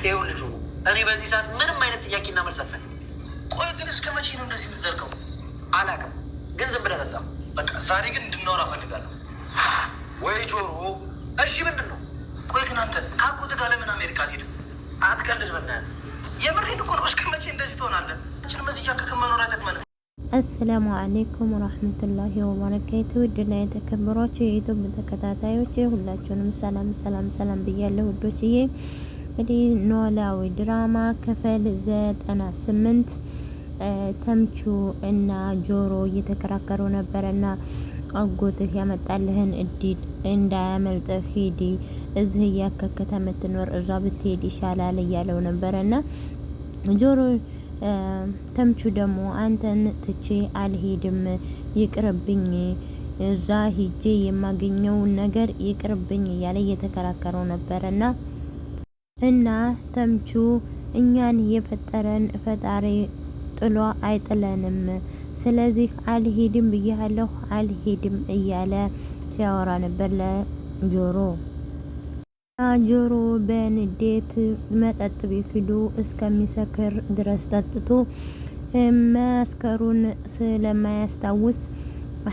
ይኸው ልጁ እኔ በዚህ ሰዓት ምንም አይነት ጥያቄና መልስ አልፈልግም። ቆይ ግን እስከ መቼ ነው እንደዚህ የምትዘልቀው? አላውቅም፣ ግን ዝም ብለህ ጠጣ። በቃ ዛሬ ግን እንድናወራ እፈልጋለሁ። ወይ ጆሮ፣ እሺ ምንድን ነው? ቆይ ግን አንተ ከአጎትህ ጋር ለምን አሜሪካ አትሄድም? አትቀልድ በእናትህ። የምሬን እኮ ነው። እስከ መቼ እንደዚህ ትሆናለህ? ችንም እዚህ እያከከ መኖር አይጠቅመንም። አሰላሙ አለይኩም ወራህመቱላሂ ወበረካቱ። ውድና የተከበሯችሁ የዩቲዩብ ተከታታዮች ሁላችሁንም ሰላም ብያለሁ ውዶችዬ። እንግዲህ ኖላዊ ድራማ ክፍል 98 ተምቹ እና ጆሮ እየተከራከሩ ነበርና አጎትህ ያመጣልህን እድል እንዳያመልጥህ ሂድ፣ እዚህ እያከከተ የምትኖር እዛ ብትሄድ ይሻላል እያለው ነበርና ጆሮ ተምቹ ደግሞ አንተን ትቼ አልሄድም፣ ይቅርብኝ፣ እዛ ሂጄ የማገኘው ነገር ይቅርብኝ እያለ እየተከራከረው ነበርና እና ተምቹ እኛን የፈጠረን ፈጣሪ ጥሎ አይጥለንም፣ ስለዚህ አልሄድም ብያለሁ አልሄድም እያለ ሲያወራ ነበር ለጆሮ። ጆሮ በንዴት መጠጥ ቤት ሄዶ እስከሚሰክር ድረስ ጠጥቶ መስከሩን ስለማያስታውስ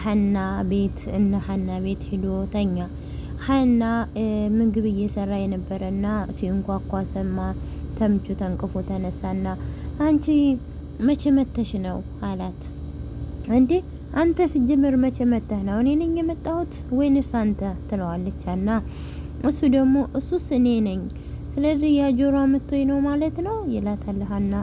ሀና ቤት ሄዶ ተኛ። ሀና ምግብ እየሰራ የነበረና ሲንኳኳ ሰማ። ተምቹ ተንቅፎ ተነሳና አንቺ መቼ መተሽ ነው አላት። እንዴ አንተ ሲጀምር መቼ መተህ ነው? እኔ ነኝ የመጣሁት ወይንስ አንተ ትለዋለች ሀና። እሱ ደግሞ እሱስ እኔ ነኝ፣ ስለዚህ ያጆሮ መጥቶኝ ነው ማለት ነው ይላታል ሀና።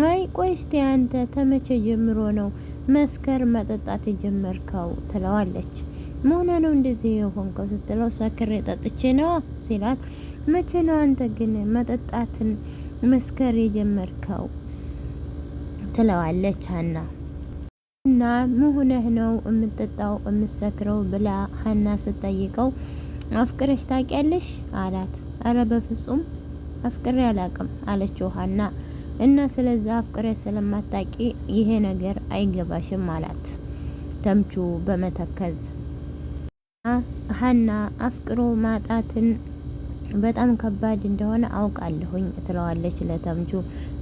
አይ ቆይ እስቲ አንተ ተመቼ ጀምሮ ነው መስከር መጠጣት የጀመርከው ትለዋለች። ሞና ነው እንደዚህ የሆንከው ስትለው ሰክሬ ጠጥቼ ነው ሲላት፣ መቼ ነው አንተ ግን መጠጣትን መስከር የጀመርከው ትለዋለች ሀና። እና መሆነህ ነው የምትጠጣው የምትሰክረው ብላ ሀና ስትጠይቀው አፍቅረሽ ታውቂያለሽ አላት። አረ በፍጹም አፍቅሬ አላውቅም አለችው ሀና። እና ስለዚህ አፍቅረሽ ስለማታውቂ ይሄ ነገር አይገባሽም አላት ተምቹ በመተከዝ። ሀና አፍቅሮ ማጣትን በጣም ከባድ እንደሆነ አውቃለሁኝ ትለዋለች ለተምቹ።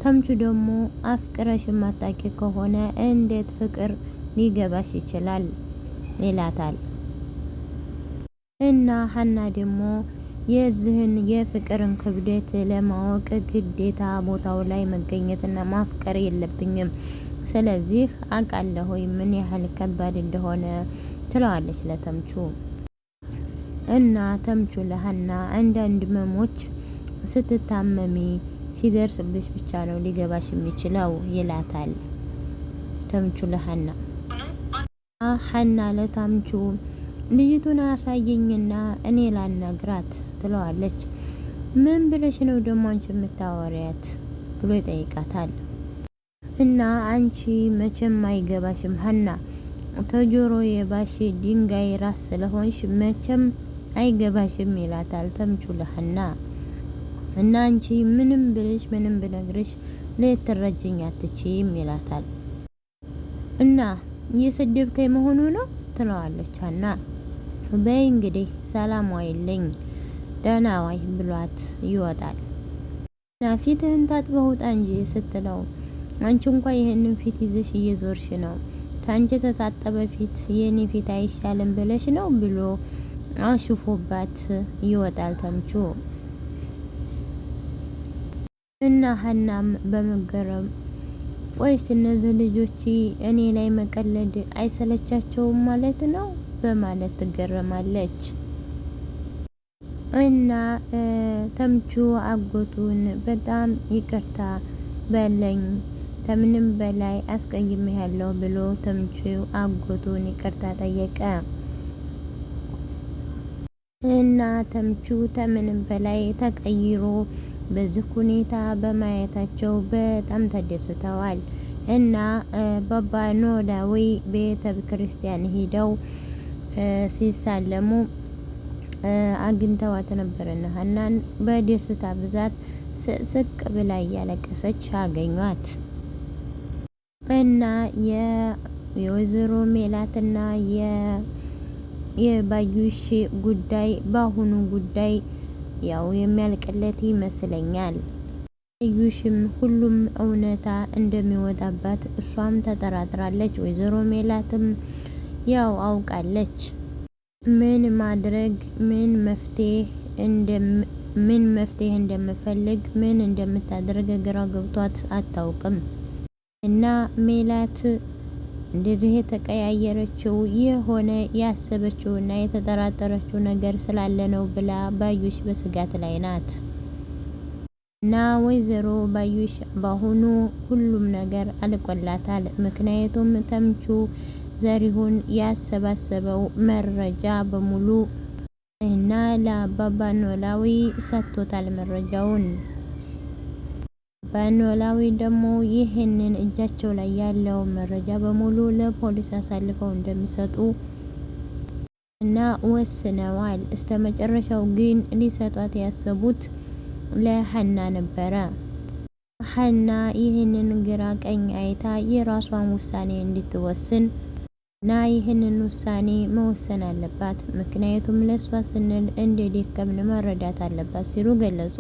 ተምቹ ደግሞ አፍቅረሽ ማታውቂ ከሆነ እንዴት ፍቅር ሊገባሽ ይችላል ይላታል። እና ሀና ደግሞ የዚህን የፍቅርን ክብደት ለማወቅ ግዴታ ቦታው ላይ መገኘትና ማፍቀር የለብኝም፣ ስለዚህ አውቃለሁ ምን ያህል ከባድ እንደሆነ ትለዋለች ለተምቹ። እና ተምቹ ለሀና አንዳንድ ህመሞች ስትታመሚ ሲደርስብሽ ብቻ ነው ሊገባሽ የሚችለው ይላታል ተምቹ ለሀና። ሀና ለተምቹ ልጅቱን አሳየኝና እኔ ላናግራት ትለዋለች። ምን ብለሽ ነው ደግሞ አንቺ የምታወሪያት ብሎ ይጠይቃታል። እና አንቺ መቼም አይገባሽም ሀና፣ ተጆሮ የባሽ ድንጋይ ራስ ስለሆንሽ መቼም አይገባሽም ይላታል ተምቹ ለሀና። እና አንቺ ምንም ብለሽ ምንም ብነግርሽ ልትረጅኝ አትችይም ይላታል። እና እየሰደብከኝ መሆኑ ነው ትለዋለች ሀና። በይ እንግዲህ ሰላም ዋይልኝ ደህና ዋይ ብሏት ይወጣል። እና ፊትህን ታጥበህ ውጣ እንጂ ስትለው አንቺ እንኳን ይሄንን ፊት ይዘሽ እየዞርሽ ነው፣ ታንቺ ተታጠበ ፊት የኔ ፊት አይሻልም ብለሽ ነው ብሎ አሽፎባት ይወጣል ተምቹ። እና ሀናም በመገረም ወይስ እነዚህ ልጆች እኔ ላይ መቀለድ አይሰለቻቸውም ማለት ነው በማለት ትገረማለች። እና ተምቹ አጎቱን በጣም ይቅርታ በለኝ ከምንም በላይ አስቀይሜያለሁ ብሎ ተምቹ አጎቱን ይቅርታ ጠየቀ። እና ተምቹ ከምንም በላይ ተቀይሮ በዚህ ሁኔታ በማየታቸው በጣም ተደስተዋል። እና ባባ ኖላዊ ቤተ ክርስቲያን ሄደው ሲሳለሙ አግኝተዋት ነበርና ሀናን በደስታ ብዛት ስቅ ብላ እያለቀሰች አገኟት። እና የወይዘሮ ሜላትና የባዩሽ ጉዳይ በአሁኑ ጉዳይ ያው የሚያልቅለት ይመስለኛል። ባዩሽም ሁሉም እውነታ እንደሚወጣባት እሷም ተጠራጥራለች። ወይዘሮ ሜላትም ያው አውቃለች። ምን ማድረግ ምን መፍትሄ እንደምፈልግ ምን እንደምታደርግ ግራ ገብቷት አታውቅም። እና ሜላት እንደዚህ የተቀያየረችው የሆነ ያሰበችውና የተጠራጠረችው ነገር ስላለ ነው ብላ ባዩሽ በስጋት ላይ ናት። እና ወይዘሮ ባዩሽ በአሁኑ ሁሉም ነገር አልቆላታል። ምክንያቱም ተምቹ ዘሪሁን ያሰባሰበው መረጃ በሙሉ እና ለአባባ ኖላዊ ሰጥቶታል መረጃውን። በኖላዊ ደግሞ ይህንን እጃቸው ላይ ያለው መረጃ በሙሉ ለፖሊስ አሳልፈው እንደሚሰጡ እና ወስነዋል። እስከ መጨረሻው ግን ሊሰጧት ያሰቡት ለሐና ነበረ። ሐና ይህንን ግራ ቀኝ አይታ የራሷን ውሳኔ እንድትወስን እና ይህንን ውሳኔ መወሰን አለባት። ምክንያቱም ለሷ ስንል እንደደከምን መረዳት አለባት ሲሉ ገለጹ።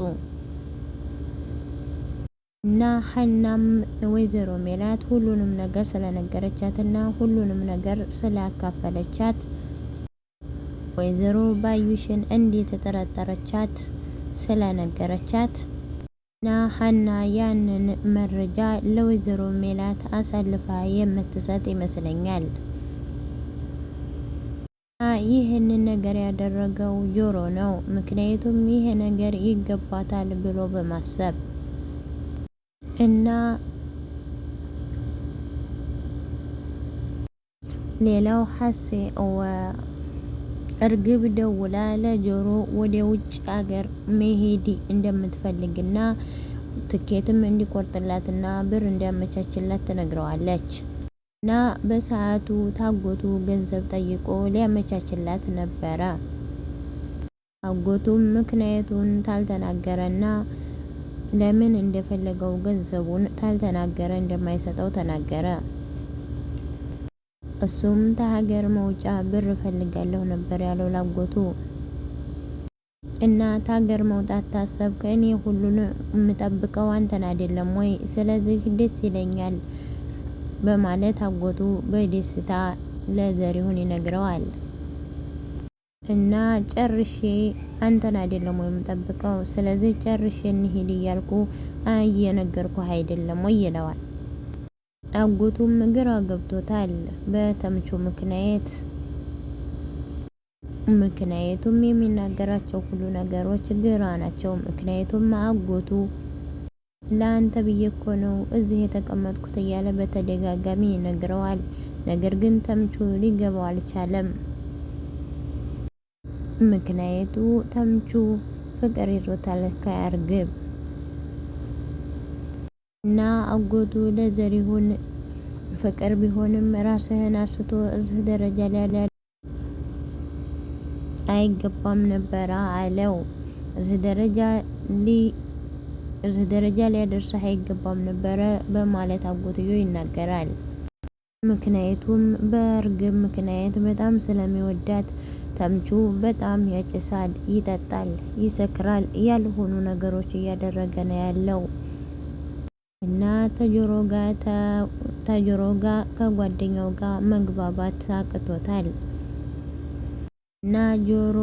እና ሐናም ወይዘሮ ሜላት ሁሉንም ነገር ስለነገረቻትና ሁሉንም ነገር ስላካፈለቻት ወይዘሮ ባዩሽን እንደተጠራጠረቻት ስለነገረቻት እና ሐና ያንን መረጃ ለወይዘሮ ሜላት አሳልፋ የምትሰጥ ይመስለኛል። ይህንን ነገር ያደረገው ጆሮ ነው። ምክንያቱም ይሄ ነገር ይገባታል ብሎ በማሰብ እና ሌላው እርግብ ደውላ ለጆሮ ወደ ውጭ ሀገር መሄድ እንደምትፈልግና ትኬትም እንዲቆርጥላትና ብር እንዲያመቻችላት ትነግረዋለች። እና በሰዓቱ ታጎቱ ገንዘብ ጠይቆ ሊያመቻችላት ነበረ። አጎቱም ምክንያቱን ታልተናገረና ለምን እንደፈለገው ገንዘቡን ታልተናገረ እንደማይሰጠው ተናገረ። እሱም ከሀገር መውጫ ብር ፈልጋለሁ ነበር ያለው ላጎቱ። እና ከሀገር መውጣት ታሰብክ? እኔ ሁሉን የምጠብቀው አንተን አይደለም ወይ? ስለዚህ ደስ ይለኛል በማለት አጎቱ በደስታ ለዘሪሁን ይነግረዋል። እና ጨርሼ አንተን አይደለም ወይ የምጠብቀው? ስለዚህ ጨርሼ እንሂድ እያልኩ እየነገርኩህ አይደለም ወይ ይለዋል። አጎቱም ግራ ገብቶታል በተምቹ ምክንያቱም የሚናገራቸው ሁሉ ነገሮች ግራ ናቸው። ምክንያቱም አጎቱ ለአንተ ብዬ እኮ ነው እዚህ የተቀመጥኩት እያለ በተደጋጋሚ ይነግረዋል። ነገር ግን ተምቹ ሊገባው አልቻለም። ምክንያቱ ተምቹ ፍቅር ይዞታል ከእርግብ እና አጎቱ ለዘሪሁን ፍቅር ቢሆንም ራስህን አስቶ እዚህ ደረጃ ላይ አይገባም ነበረ አለው። እዚህ ደረጃ ሊያደርሰህ አይገባም ነበረ በማለት አጎትዮ ይናገራል። ምክንያቱም በእርግብ ምክንያት በጣም ስለሚወዳት ተምቹ በጣም ያጭሳል፣ ይጠጣል፣ ይሰክራል፣ ያልሆኑ ነገሮች እያደረገ ነው ያለው እና ተጆሮ ጋር ከጓደኛው ጋር መግባባት አቅቶታል። እና ጆሮ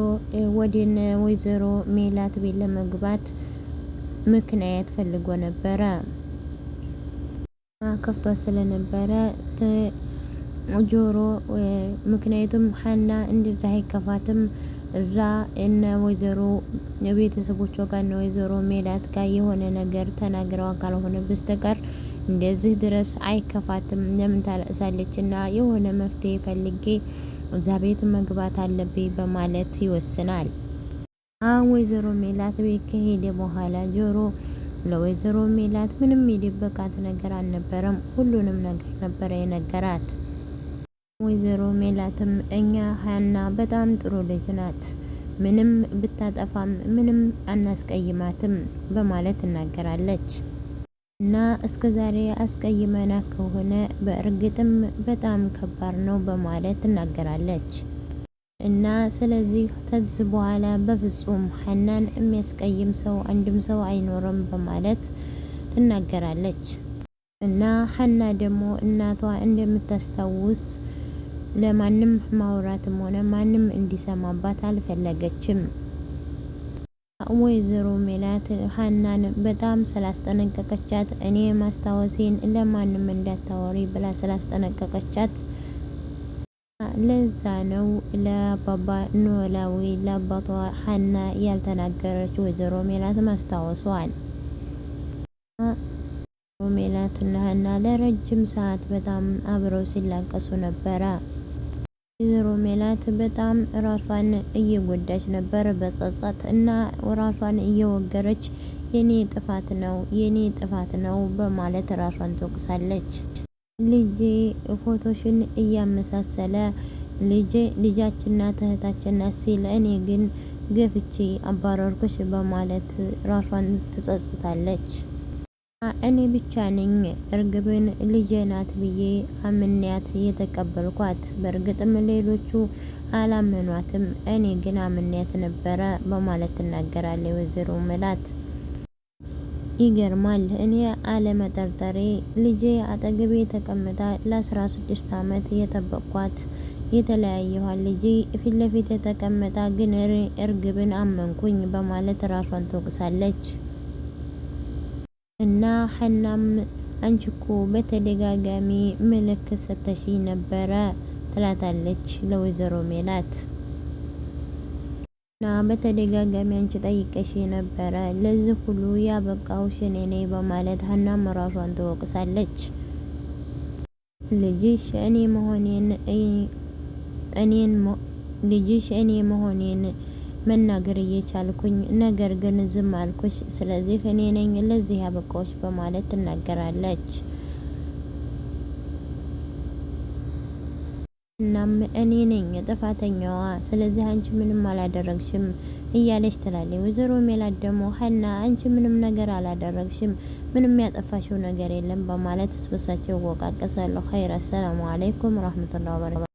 ወደነ ወይዘሮ ሜላት ቤት ለመግባት ምክንያት ፈልጎ ነበረ። ከፍቷ ስለነበረ ጆሮ ምክንያቱም ሐና እንደዛ አይከፋትም። እዛ እነ ወይዘሮ የቤተሰቦቿ ጋር እነ ወይዘሮ ሜላት ጋር የሆነ ነገር ተናግረው ካልሆነ በስተቀር እንደዚህ ድረስ አይከፋትም። ለምን ታለቅሳለች? እና የሆነ መፍትሄ ፈልጌ እዛ ቤት መግባት አለብኝ በማለት ይወስናል። ወይዘሮ ሜላት ቤት ከሄደ በኋላ ጆሮ ለወይዘሮ ሜላት ምንም የደበቃት ነገር አልነበረም። ሁሉንም ነገር ነበረ የነገራት። ወይዘሮ ሜላትም እኛ ሐና በጣም ጥሩ ልጅ ናት፣ ምንም ብታጠፋም ምንም አናስቀይማትም በማለት ትናገራለች። እና እስከዛሬ አስቀይመና ከሆነ በእርግጥም በጣም ከባድ ነው በማለት ትናገራለች። እና ስለዚህ ከዚህ በኋላ በፍጹም ሀናን የሚያስቀይም ሰው አንድም ሰው አይኖርም በማለት ትናገራለች። እና ሀና ደግሞ እናቷ እንደምታስታውስ ለማንም ማውራትም ሆነ ማንም እንዲሰማባት አልፈለገችም። ወይዘሮ ሜላት ሀናን በጣም ስላስጠነቀቀቻት እኔ ማስታወሴን ለማንም እንዳታወሪ ብላ ስላስጠነቀቀቻት ለዛ ነው ለአባባ ኖላዊ ለአባቷ ሀና ያልተናገረች ወይዘሮ ሜላት ማስታወሷን። ሜላት እና ሀና ለረጅም ሰዓት በጣም አብረው ሲላቀሱ ነበረ። ወይዘሮ ሜላት በጣም ራሷን እየጎዳች ነበር በጸጸት እና ራሷን እየወገረች የኔ ጥፋት ነው በማለት ራሷን ትወቅሳለች። ልጄ ፎቶሽን እያመሳሰለ ልጃችን ናት እህታችን ናት ሲል እኔ ግን ገፍቼ አባረርኩሽ በማለት ራሷን ትጸጽታለች። እኔ ብቻ ነኝ እርግብን ልጄ ናት ብዬ አምንያት የተቀበልኳት። በእርግጥም ሌሎቹ አላመኗትም፣ እኔ ግን አምንያት ነበረ በማለት ትናገራለች ወይዘሮ ሜላት። ይገርማል። እኔ አለመጠርጠሬ ልጄ አጠገቤ ተቀምጣ ለ16 ዓመት የጠበቅኳት የተለያየኋት ልጄ ፊት ለፊት የተቀመጣ ግን እርግብን አመንኩኝ በማለት ራሷን ትወቅሳለች። እና ሀናም አንቺ እኮ በተደጋጋሚ ምልክት ሰተሽኝ ነበረ ትላታለች ለወይዘሮ ሜላት። እና በተደጋጋሚ አንቺ ጠይቀሽ ነበረ ለዚህ ሁሉ ያበቃሁሽ እኔ ነኝ በማለት ሀናም ራሷን ትወቅሳለች። ልጅሽ እኔ መሆኔን መናገር እየቻልኩኝ ነገር ግን ዝም አልኩሽ፣ ስለዚህ እኔ ነኝ ለዚህ ያበቃሁሽ በማለት ትናገራለች። እናም እኔ ነኝ ጥፋተኛዋ፣ ስለዚህ አንቺ ምንም አላደረግሽም እያለች ትላለች። ወይዘሮ ሜላት ደግሞ ሀና አንቺ ምንም ነገር አላደረግሽም፣ ምንም ያጠፋሽው ነገር የለም በማለት ስበሳቸው ይወቃቀሳሉ። ኸይር። አሰላሙ አለይኩም ወራህመቱላሂ ወበረካቱ